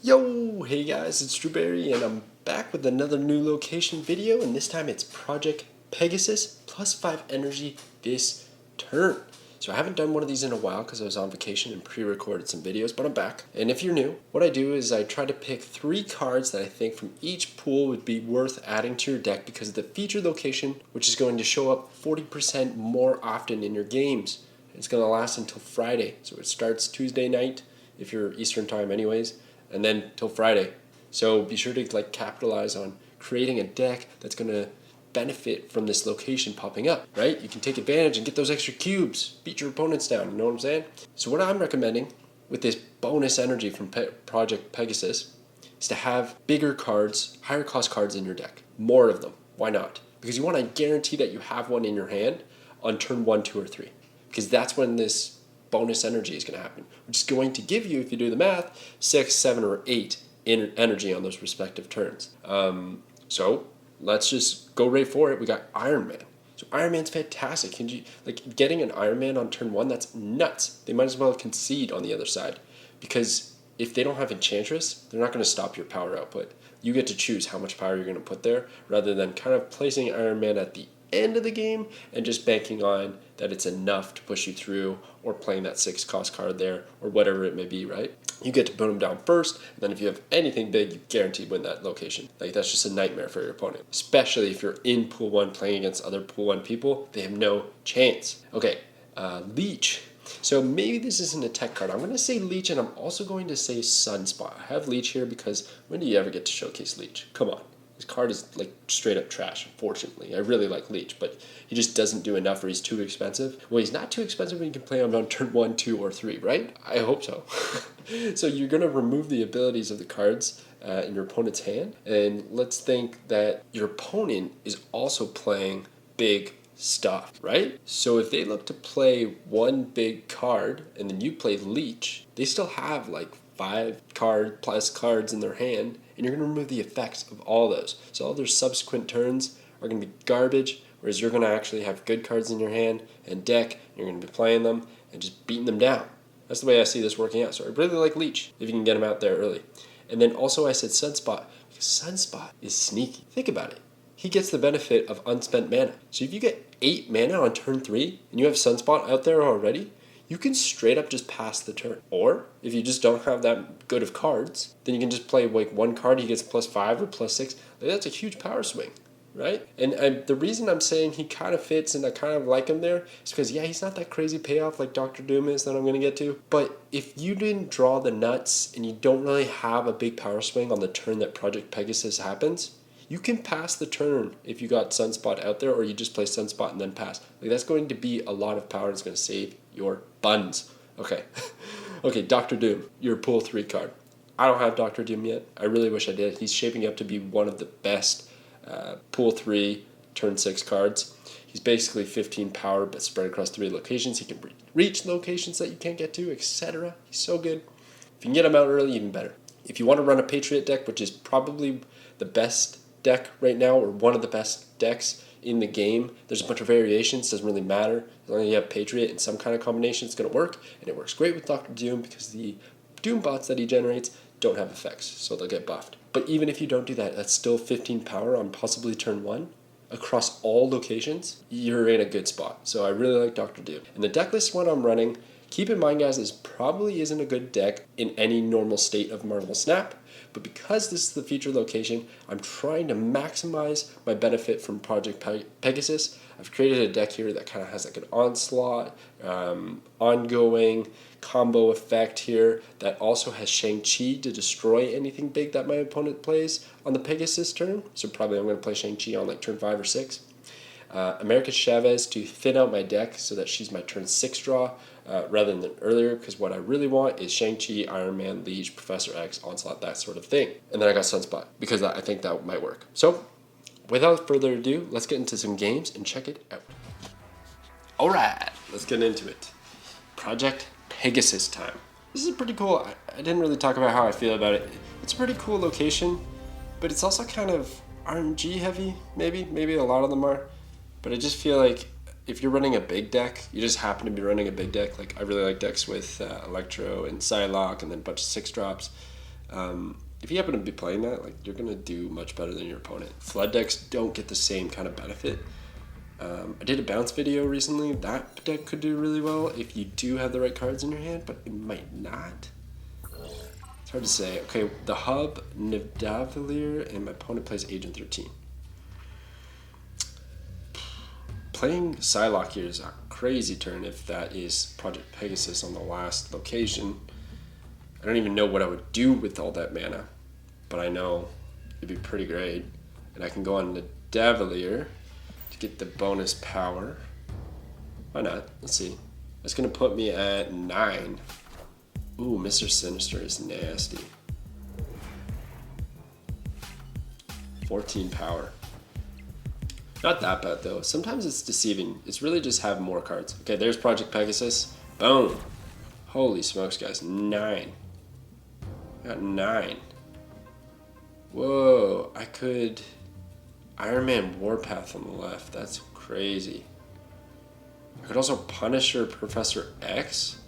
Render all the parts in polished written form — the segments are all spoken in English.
Yo, hey guys, it's Drewberry and I'm back with another new location video, and this time it's Project Pegasus plus 5 energy this turn. So I haven't done one of these in a while because I was on vacation and pre-recorded some videos, but I'm back. And if you're new, what I do is I try to pick 3 cards that I think from each pool would be worth adding to your deck because of the featured location, which is going to show up 40% more often in your games. It's going to last until Friday, so it starts Tuesday night if you're Eastern time anyways, and then till Friday. So be sure to capitalize on creating a deck that's going to benefit from this location popping up, right? You can take advantage and get those extra cubes, beat your opponents down, you know what I'm saying? So what I'm recommending with this bonus energy from Project Pegasus is to have bigger cards, higher cost cards in your deck. More of them. Why not? Because you want to guarantee that you have one in your hand on turn 1, 2, or 3. Because that's when this bonus energy is going to happen, which is going to give you, if you do the math, 6, 7, or 8 energy on those respective turns. So let's just go right for it. We got Iron Man. So Iron Man's fantastic. Can you getting an Iron Man on turn 1? That's nuts. They might as well concede on the other side, because if they don't have Enchantress, they're not going to stop your power output. You get to choose how much power you're going to put there, rather than kind of placing Iron Man at the end of the game and just banking on that it's enough to push you through, or playing that 6 cost card there, or whatever it may be, right? You get to put them down first, and then if you have anything big, you guaranteed win that location. That's just a nightmare for your opponent, especially if you're in pool 1 playing against other pool 1 people. They have no chance. Okay, Leech. So maybe this isn't a tech card. I'm going to say Leech, and I'm also going to say Sunspot. I have Leech here because when do you ever get to showcase Leech? Come on. This card is straight up trash, unfortunately. I really like Leech, but he just doesn't do enough, or he's too expensive. Well, he's not too expensive when you can play him on turn 1, 2, or 3, right? I hope so. So you're going to remove the abilities of the cards in your opponent's hand, and let's think that your opponent is also playing big stuff, right? So if they look to play one big card, and then you play Leech, they still have 5 card plus cards in their hand, and you're going to remove the effects of all those. So all their subsequent turns are going to be garbage, whereas you're going to actually have good cards in your hand and deck, and you're going to be playing them and just beating them down. That's the way I see this working out. So I really like Leech, if you can get him out there early. And then also I said Sunspot, because Sunspot is sneaky. Think about it. He gets the benefit of unspent mana. So if you get 8 mana on turn 3, and you have Sunspot out there already, you can straight up just pass the turn. Or if you just don't have that good of cards, then you can just play one card, he gets +5 or +6. That's a huge power swing, right? And the reason I'm saying he kind of fits and I kind of like him there is because, yeah, he's not that crazy payoff like Dr. Doom is that I'm going to get to. But if you didn't draw the nuts and you don't really have a big power swing on the turn that Project Pegasus happens, you can pass the turn if you got Sunspot out there, or you just play Sunspot and then pass. That's going to be a lot of power. It's going to save your buns. Okay. Okay, Dr. Doom, your pool 3 card. I don't have Dr. Doom yet. I really wish I did. He's shaping up to be one of the best pool 3 turn 6 cards. He's basically 15 power, but spread across 3 locations. He can reach locations that you can't get to, etc. He's so good. If you can get him out early, even better. If you want to run a Patriot deck, which is probably the best deck right now, or one of the best decks in the game, there's a bunch of variations, doesn't really matter. As long as you have Patriot in some kind of combination, it's going to work, and it works great with Dr. Doom because the Doom bots that he generates don't have effects, so they'll get buffed. But even if you don't do that, that's still 15 power on possibly turn 1 across all locations. You're in a good spot. So I really like Dr. Doom. And the deck list one I'm running, keep in mind, guys, this probably isn't a good deck in any normal state of Marvel Snap, but because this is the featured location, I'm trying to maximize my benefit from Project Pegasus. I've created a deck here that kind of has an Onslaught, ongoing combo effect here that also has Shang-Chi to destroy anything big that my opponent plays on the Pegasus turn. So probably I'm going to play Shang-Chi on turn 5 or 6. America's Chavez to thin out my deck so that she's my turn 6 draw rather than earlier, because what I really want is Shang-Chi, Iron Man, Leech, Professor X, Onslaught, that sort of thing. And then I got Sunspot because I think that might work. So without further ado, let's get into some games and check it out. Alright, let's get into it. Project Pegasus time. This is pretty cool. I didn't really talk about how I feel about it. It's a pretty cool location, but it's also kind of RNG heavy, maybe a lot of them are. But I just feel like if you're running a big deck, you just happen to be running a big deck. I really like decks with Electro and Psylocke and then a bunch of 6 drops. If you happen to be playing that, like, you're going to do much better than your opponent. Flood decks don't get the same kind of benefit. I did a bounce video recently. That deck could do really well if you do have the right cards in your hand, but it might not. It's hard to say. Okay, the hub, Daredevil, and my opponent plays Agent 13. Playing Psylocke here is a crazy turn if that is Project Pegasus on the last location. I don't even know what I would do with all that mana, but I know it'd be pretty great. And I can go on the Daredevil to get the bonus power. Why not? Let's see. It's going to put me at 9. Ooh, Mr. Sinister is nasty. 14 power. Not that bad though. Sometimes it's deceiving. It's really just have more cards. Okay, there's Project Pegasus. Boom. Holy smokes, guys. 9. I got 9. Whoa. I could... Iron Man Warpath on the left. That's crazy. I could also Punisher Professor X.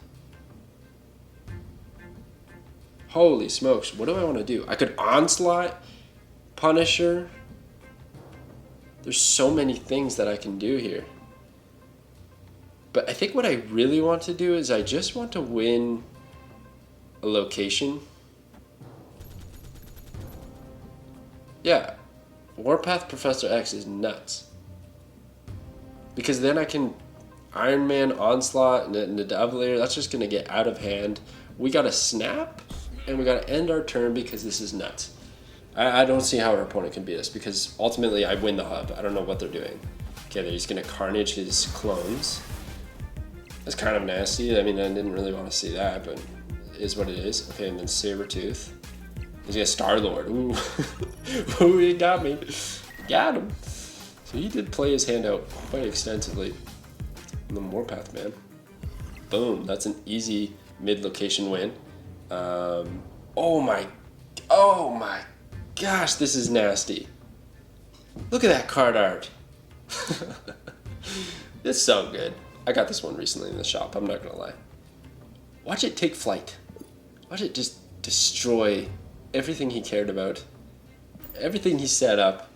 Holy smokes. What do I want to do? I could Onslaught Punisher. There's so many things that I can do here. But I think what I really want to do is I just want to win a location. Yeah. Warpath Professor X is nuts. Because then I can Iron Man, Onslaught, and the Daredevil. That's just going to get out of hand. We got to snap, and we got to end our turn because this is nuts. I don't see how our opponent can beat us because ultimately I win the hub. I don't know what they're doing. Okay, he's going to Carnage his clones. That's kind of nasty. I mean, I didn't really want to see that, but it is what it is. Okay, and then Sabretooth. He's got Star-Lord. Ooh. Ooh, he got me. Got him. So he did play his hand out quite extensively. And then Warpath, man. Boom. That's an easy mid-location win. Oh my gosh, this is nasty. Look at that card art. It's so good. I got this one recently in the shop, I'm not gonna lie. Watch it take flight. Watch it just destroy everything he cared about. Everything he set up.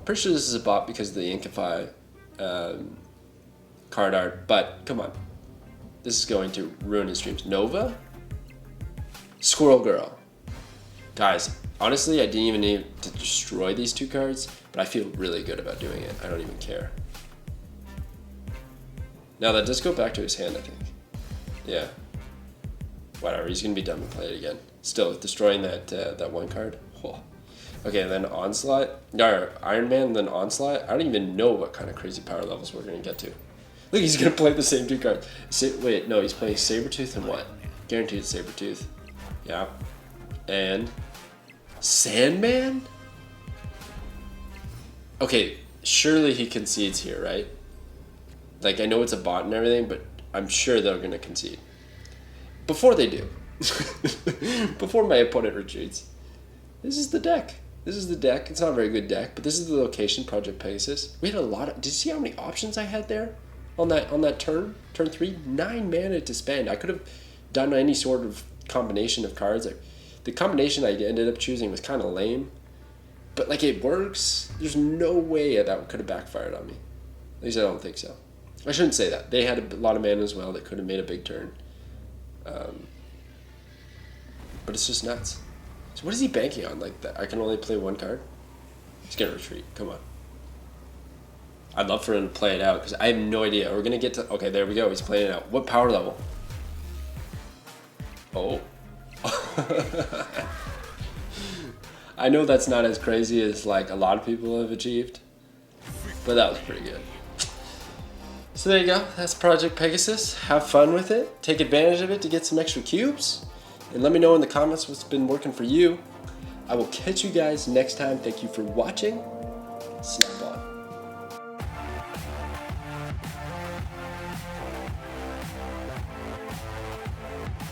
Pretty sure this is a bot because of the Inkify card art, but come on. This is going to ruin his dreams. Nova? Squirrel Girl. Guys, honestly, I didn't even need to destroy these 2 cards, but I feel really good about doing it. I don't even care. Now, that does go back to his hand, I think. Yeah. Whatever, he's going to be done with play it again. Still, destroying that 1 card. Oh. Okay, then Onslaught. Or Iron Man, then Onslaught. I don't even know what kind of crazy power levels we're going to get to. Look, he's going to play the same 2 cards. Wait, no, he's playing Sabretooth and what? Guaranteed Sabretooth. Yeah. And Sandman? Okay, surely he concedes here, right? Like, I know it's a bot and everything, but I'm sure they're going to concede. Before they do. Before my opponent retreats. This is the deck. This is the deck. It's not a very good deck, but this is the location, Project Pegasus. We had a lot of... Did you see how many options I had there on that turn? Turn 3? 9 mana to spend. I could have done any sort of combination of cards. The combination I ended up choosing was kind of lame, but like it works. There's no way that could have backfired on me. At least I don't think so. I shouldn't say that. They had a lot of mana as well that could have made a big turn. But it's just nuts. So what is he banking on? Like that? I can only play 1 card? He's gonna retreat. Come on. I'd love for him to play it out because I have no idea. We're gonna get to... Okay, there we go. He's playing it out. What power level? Oh. I know that's not as crazy as like a lot of people have achieved, but that was pretty good. So there you go. That's Project Pegasus. Have fun with it. Take advantage of it to get some extra cubes. And let me know in the comments what's been working for you. I will catch you guys next time. Thank you for watching. Snap.